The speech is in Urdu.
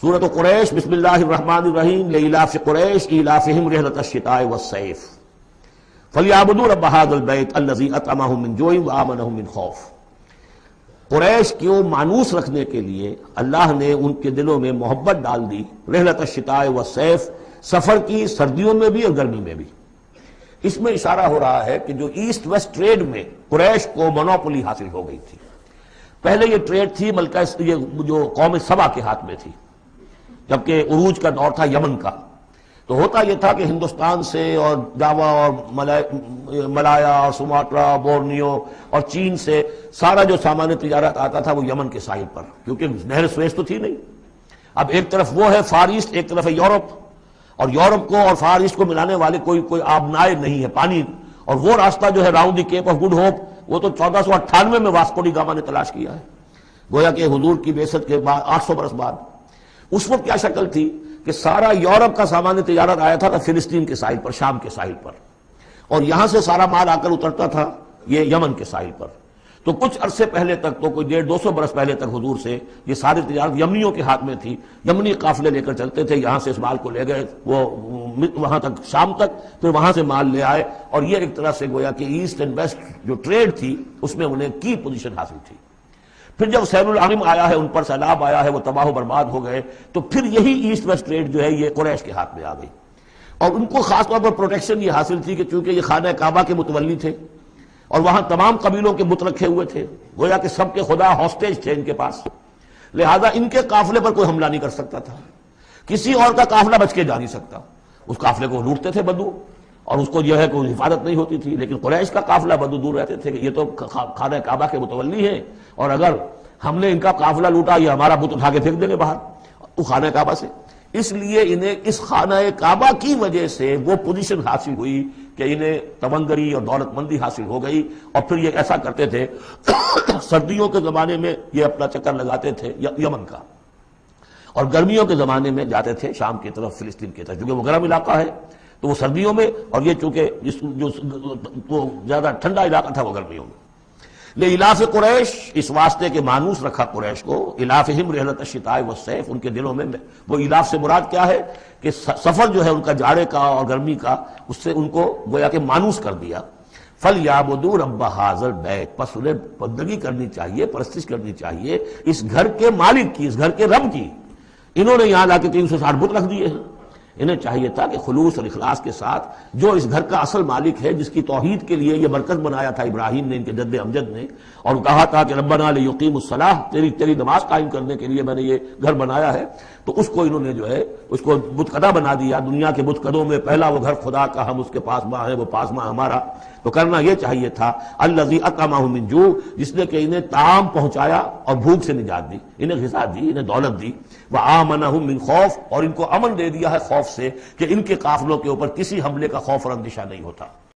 سورۃ قریش بسم اللہ الرحمن الرحیم لإلاف قریش إیلافہم رحلۃ الشتاء والصیف فلیعبدوا رب ھذا البیت الذی اطعمہم من جوع وآمنہم من خوف۔ قریش کو مانوس رکھنے کے لیے اللہ نے ان کے دلوں میں محبت ڈال دی، رحلۃ الشتاء والصیف، سفر کی سردیوں میں بھی اور گرمی میں بھی۔ اس میں اشارہ ہو رہا ہے کہ جو ایسٹ ویسٹ ٹریڈ میں قریش کو مونوپولی حاصل ہو گئی تھی۔ پہلے یہ ٹریڈ تھی ملکہ یہ جو قوم سبا کے ہاتھ میں تھی، جبکہ عروج کا دور تھا یمن کا۔ تو ہوتا یہ تھا کہ ہندوستان سے اور جاوا اور ملایا اور سماٹرا، بورنیو اور چین سے سارا جو سامان تجارت آتا تھا وہ یمن کے ساحل پر، کیونکہ نہر سویس تو تھی نہیں۔ اب ایک طرف وہ ہے فار ایسٹ، ایک طرف ہے یورپ، اور یورپ کو اور فار ایسٹ کو ملانے والے کوئی آبنائے نہیں ہے پانی، اور وہ راستہ جو ہے round the Cape of Good Hope وہ تو 1498 میں واسکو ڈی گاما نے تلاش کیا ہے، گویا کہ حضور کی بعثت کے بعد 800 برس بعد۔ اس وقت کیا شکل تھی کہ سارا یورپ کا سامان تجارت آیا تھا فلسطین کے ساحل پر، شام کے ساحل پر، اور یہاں سے سارا مال آ کر اترتا تھا یہ یمن کے ساحل پر۔ تو کچھ عرصے پہلے تک، تو کوئی 150-200 برس پہلے تک حضور سے یہ ساری تجارت یمنیوں کے ہاتھ میں تھی، یمنی قافلے لے کر چلتے تھے، یہاں سے اس مال کو لے گئے وہ وہاں تک شام تک، پھر وہاں سے مال لے آئے، اور یہ ایک طرح سے گویا کہ ایسٹ اینڈ ویسٹ جو ٹریڈ تھی اس میں انہیں کی پوزیشن حاصل تھی۔ پھر جب سیل العرم آیا ہے، ان پر سیلاب آیا ہے، وہ تباہ و برباد ہو گئے، تو پھر یہی ایسٹ ویسٹ ٹریڈ جو ہے یہ قریش کے ہاتھ میں آ گئی، اور ان کو خاص طور پر پروٹیکشن یہ حاصل تھی کہ چونکہ یہ خانہ کعبہ کے متولی تھے اور وہاں تمام قبیلوں کے بت رکھے ہوئے تھے، گویا کہ سب کے خدا ہاسٹیج تھے ان کے پاس، لہذا ان کے قافلے پر کوئی حملہ نہیں کر سکتا تھا، کسی اور کا قافلہ بچ کے جا نہیں سکتا، اس قافلے کو لوٹتے تھے بدو، اور اس کو جو ہے کوئی حفاظت نہیں ہوتی تھی۔ لیکن قریش کا قافلہ بدو دور رہتے تھے کہ یہ تو خانہ کعبہ کے متولی ہیں، اور اگر ہم نے ان کا قافلہ لوٹا یہ ہمارا بت اٹھا کے پھینک دیں گے باہر وہ خانہ کعبہ سے۔ اس لیے انہیں اس خانہ کعبہ کی وجہ سے وہ پوزیشن حاصل ہوئی کہ انہیں تمنگری اور دولت مندی حاصل ہو گئی، اور پھر یہ ایسا کرتے تھے سردیوں کے زمانے میں یہ اپنا چکر لگاتے تھے یمن کا، اور گرمیوں کے زمانے میں جاتے تھے شام کی طرف، فلسطین کی طرف، کیونکہ وہ گرم علاقہ ہے تو وہ سردیوں میں، اور یہ چونکہ جو زیادہ ٹھنڈا علاقہ تھا وہ گرمیوں میں۔ لإلاف قریش، اس واسطے کے مانوس رکھا قریش کو، إیلافہم رحلۃ الشتاء والصیف، ان کے دلوں میں وہ ایلاف سے مراد کیا ہے کہ سفر جو ہے ان کا جاڑے کا اور گرمی کا، اس سے ان کو گویا کہ مانوس کر دیا۔ فلیعبدوا رب ھذا البیت، پس انہیں بندگی کرنی چاہیے، پرستش کرنی چاہیے اس گھر کے مالک کی، اس گھر کے رب کی۔ انہوں نے یہاں لا کے 360 بت رکھ دیے ہیں، انہیں چاہیے تھا کہ خلوص اور اخلاص کے ساتھ جو اس گھر کا اصل مالک ہے، جس کی توحید کے لیے یہ مرکز بنایا تھا ابراہیم نے، ان کے جد امجد نے، اور کہا تھا کہ ربنا لیقیموا الصلاۃ، تیری نماز قائم کرنے کے لیے میں نے یہ گھر بنایا ہے، تو اس کو انہوں نے جو ہے اس کو بت قدہ بنا دیا۔ دنیا کے بت قدوں میں پہلا وہ گھر خدا کا، ہم اس کے پاس ماں ہیں، وہ پاس ماں ہمارا۔ تو کرنا یہ چاہیے تھا الذی اطعمہم من جوع، جس نے کہ انہیں طعام پہنچایا اور بھوک سے نجات دی، انہیں غذا دی، انہیں دولت دی، وآمنہم من خوف، اور ان کو امن دے دیا ہے خوف سے کہ ان کے قافلوں کے اوپر کسی حملے کا خوف اور اندیشہ نہیں ہوتا۔